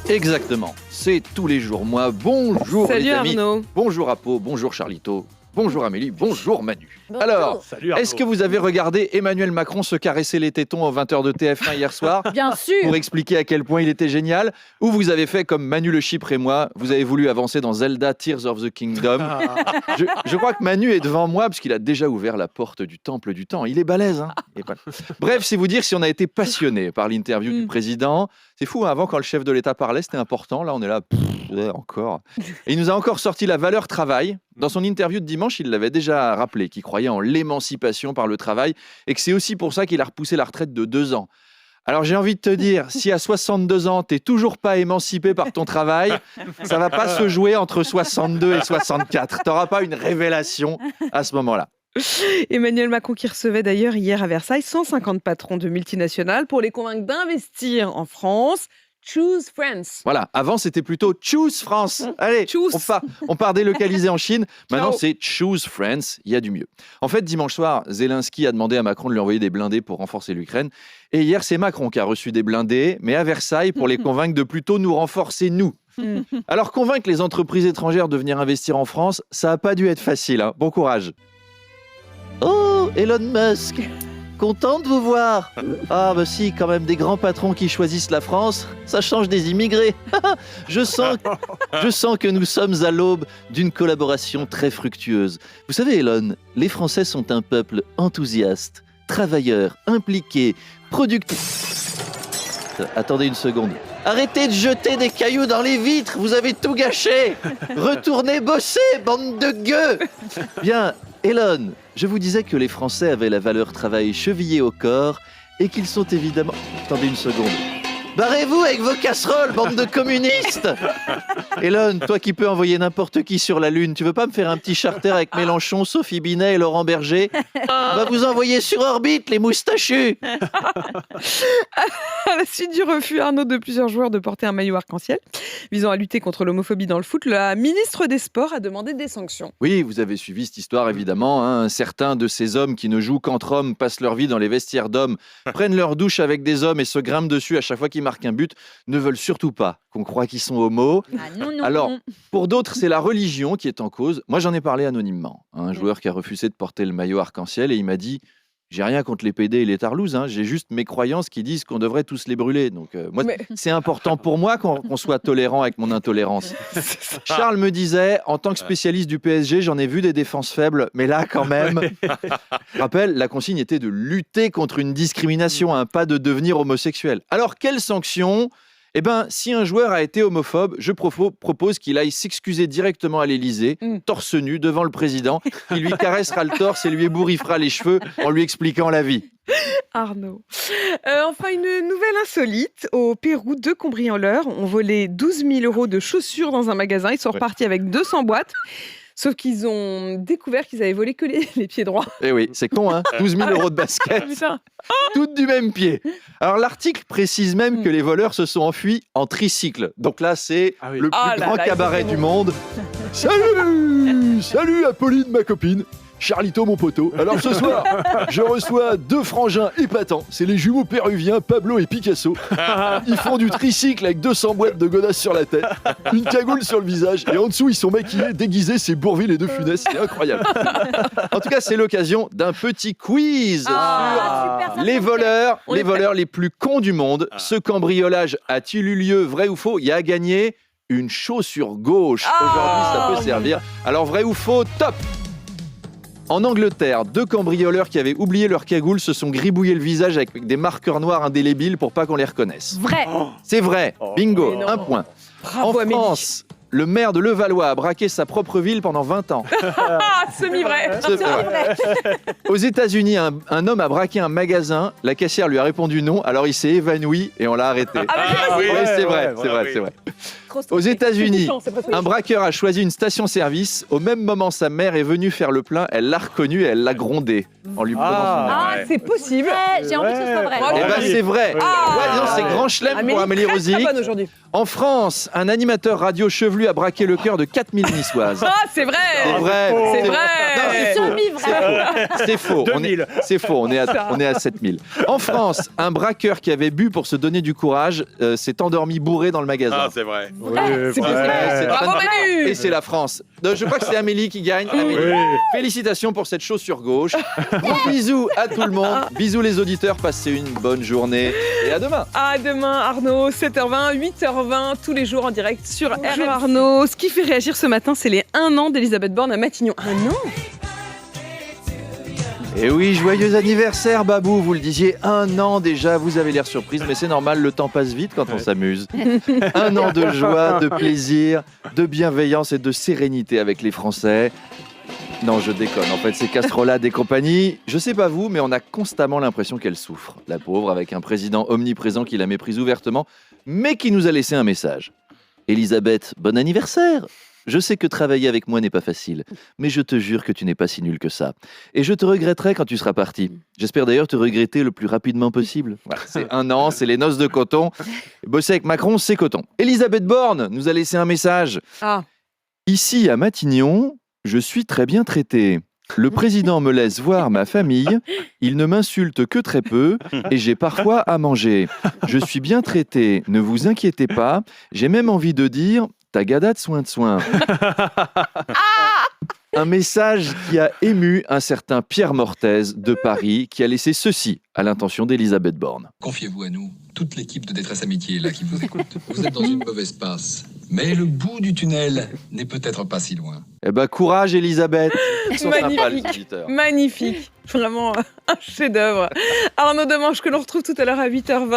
Exactement, c'est tous les jours moi. Bonjour Salut les amis. Arnaud. Bonjour Apo, bonjour Charlito, bonjour Amélie, bonjour Manu. Bonjour. Alors, Salut Arnaud. est-ce que vous avez regardé Emmanuel Macron se caresser les tétons aux 20h de TF1 hier soir Bien sûr. pour expliquer à quel point il était génial? Ou vous avez fait comme Manu le Chypre et moi, vous avez voulu avancer dans Zelda Tears of the Kingdom? Je crois que Manu est devant moi parce qu'il a déjà ouvert la porte du temple du temps. Il est balèze, hein. Et voilà. Bref, c'est vous dire si on a été passionné par l'interview du président. C'est fou, hein, avant quand le chef de l'État parlait, c'était important. Là, on est là, ouais, encore. Et il nous a encore sorti la valeur travail. Dans son interview de dimanche, il l'avait déjà rappelé, qu'il croyait en l'émancipation par le travail et que c'est aussi pour ça qu'il a repoussé la retraite de 2 ans. Alors j'ai envie de te dire, si à 62 ans, t'es toujours pas émancipé par ton travail, ça va pas se jouer entre 62 et 64. T'auras pas une révélation à ce moment-là. Emmanuel Macron qui recevait d'ailleurs hier à Versailles 150 patrons de multinationales pour les convaincre d'investir en France. Choose France. Voilà, avant c'était plutôt Choose France. Allez, Choose. on part délocaliser en Chine. Maintenant Ciao. c'est Choose France, il y a du mieux. En fait, dimanche soir, Zelensky a demandé à Macron de lui envoyer des blindés pour renforcer l'Ukraine. Et hier, c'est Macron qui a reçu des blindés, mais à Versailles pour les convaincre de plutôt nous renforcer nous. Alors convaincre les entreprises étrangères de venir investir en France, ça n'a pas dû être facile. Hein. Bon courage. Oh, Elon Musk, content de vous voir. Ah bah si, quand même des grands patrons qui choisissent la France, ça change des immigrés. je sens que nous sommes à l'aube d'une collaboration très fructueuse. Vous savez Elon, les Français sont un peuple enthousiaste, travailleur, impliqué, productif. Attendez une seconde. Arrêtez de jeter des cailloux dans les vitres, vous avez tout gâché. Retournez bosser, bande de gueux. Bien, Elon, je vous disais que les Français avaient la valeur travail chevillée au corps et qu'ils sont évidemment... Attendez une seconde. Barrez-vous avec vos casseroles, bande de communistes. Elon, toi qui peux envoyer n'importe qui sur la Lune, tu veux pas me faire un petit charter avec Mélenchon, Sophie Binet et Laurent Berger? On va vous envoyer sur orbite, les moustachus. À la suite du refus, Arnaud, de plusieurs joueurs de porter un maillot arc-en-ciel visant à lutter contre l'homophobie dans le foot, la ministre des Sports a demandé des sanctions. Oui, vous avez suivi cette histoire évidemment. Hein. Certains de ces hommes qui ne jouent qu'entre hommes passent leur vie dans les vestiaires d'hommes, prennent leur douche avec des hommes et se grimpent dessus à chaque fois qu'ils marquent un but, ne veulent surtout pas qu'on croie qu'ils sont homos. Ah, non. Alors, pour d'autres, c'est la religion qui est en cause. Moi, j'en ai parlé anonymement. Un joueur qui a refusé de porter le maillot arc-en-ciel et il m'a dit « J'ai rien contre les PD et les tarlouses, hein. J'ai juste mes croyances qui disent qu'on devrait tous les brûler. » Donc, moi, c'est important pour moi qu'on soit tolérant avec mon intolérance. Charles me disait, en tant que spécialiste du PSG, j'en ai vu des défenses faibles, mais là, quand même... Rappel, la consigne était de lutter contre une discrimination, hein, pas de devenir homosexuel. Alors, quelle sanction ? Eh bien, si un joueur a été homophobe, je propose qu'il aille s'excuser directement à l'Élysée, torse nu, devant le président. Il lui caressera le torse et lui ébouriffera les cheveux en lui expliquant la vie. Arnaud. Enfin, une nouvelle insolite. Au Pérou, 2 cambrioleurs ont volé 12 000 € de chaussures dans un magasin. Ils sont repartis avec 200 boîtes. Sauf qu'ils ont découvert qu'ils avaient volé que les pieds droits. Eh oui, c'est con, hein. 12 000 € de basket, Putain. toutes du même pied. Alors, l'article précise même que les voleurs se sont enfuis en tricycle. Donc là, c'est Ah oui. le plus Ah là grand là, cabaret c'est du bon. monde. Salut Apolline, ma copine. Charlito, mon poteau. Alors ce soir, je reçois 2 frangins épatants. C'est les jumeaux péruviens Pablo et Picasso. Ils font du tricycle avec 200 boîtes de godasses sur la tête, une cagoule sur le visage, et en dessous, ils sont maquillés, déguisés, c'est Bourvil et De Funès. C'est incroyable. En tout cas, c'est l'occasion d'un petit quiz super, sur les voleurs, On est les plus cons du monde. Ce cambriolage a-t-il eu lieu, vrai ou faux? Il y a à gagner une chaussure gauche. Aujourd'hui, ça peut servir. Alors, vrai ou faux? Top! En Angleterre, 2 cambrioleurs qui avaient oublié leur cagoule se sont gribouillés le visage avec des marqueurs noirs indélébiles pour pas qu'on les reconnaisse. Vrai. C'est vrai, bingo, Mais non. 1 point. Bravo, En Amélie. France, le maire de Levallois a braqué sa propre ville pendant 20 ans. Ah, semi-vrai. C'est vrai. Aux États-Unis, un homme a braqué un magasin, la caissière lui a répondu non, alors il s'est évanoui et on l'a arrêté. oui, Ouais, c'est vrai, ouais, c'est vrai, oui. c'est vrai. Trop Aux stressé. États-Unis, C'est presque un braqueur a choisi une station-service. Au même moment, sa mère est venue faire le plein. Elle l'a reconnu et elle l'a grondé en lui prenant son nom. Ah, Ouais. C'est possible. Ouais, j'ai envie que ce soit vrai. Ouais. Eh ben, c'est vrai. Oui. Ouais, non, c'est grand chelem pour Amélie très, Rosic. très bonne aujourd'hui. En France, un animateur radio chevelu plus à braquer le cœur de 4000 niçoises. Ah, c'est vrai. C'est vrai. C'est vrai. Non, c'est faux. C'est faux. C'est faux. On est à 7000. En France, un braqueur qui avait bu pour se donner du courage s'est endormi bourré dans le magasin. Ah, c'est vrai. C'est vrai. Bravo, Manu. Et c'est la France. Donc, je crois que c'est Amélie qui gagne. Amélie, félicitations pour cette chaussure gauche. Gros bisous à tout le monde. Bisous les auditeurs. Passez une bonne journée. Et à demain. À demain, Arnaud, 7h20, 8h20, tous les jours en direct sur RMC. Arnaud, ce qui fait réagir ce matin, c'est les 1 an d'Elisabeth Borne à Matignon. 1 an. Et oui, joyeux anniversaire Babou, vous le disiez, 1 an déjà, vous avez l'air surprise, mais c'est normal, le temps passe vite quand on s'amuse. 1 an de joie, de plaisir, de bienveillance et de sérénité avec les Français. Non, je déconne, en fait, c'est casserolades et compagnie. Je sais pas vous, mais on a constamment l'impression qu'elle souffre. La pauvre, avec un président omniprésent qui la méprise ouvertement, mais qui nous a laissé un message. Elisabeth, bon anniversaire! Je sais que travailler avec moi n'est pas facile, mais je te jure que tu n'es pas si nul que ça. Et je te regretterai quand tu seras parti. J'espère d'ailleurs te regretter le plus rapidement possible. Voilà, c'est 1 an, c'est les noces de coton. Bosser avec Macron, c'est coton. Elisabeth Borne nous a laissé un message. Ici, à Matignon, je suis très bien traité. Le président me laisse voir ma famille, il ne m'insulte que très peu et j'ai parfois à manger. Je suis bien traité, ne vous inquiétez pas. J'ai même envie de dire... Tagada de soin de soin. Un message qui a ému un certain Pierre Mortez de Paris qui a laissé ceci à l'intention d'Elisabeth Borne. Confiez-vous à nous, toute l'équipe de Détresse Amitié là qui vous écoute. Vous êtes dans une mauvaise passe, mais le bout du tunnel n'est peut-être pas si loin. Eh ben courage Elisabeth. Ils sont sympas, les auditeurs. Magnifique. Vraiment un chef-d'œuvre. Arnaud Demanche que l'on retrouve tout à l'heure à 8h20.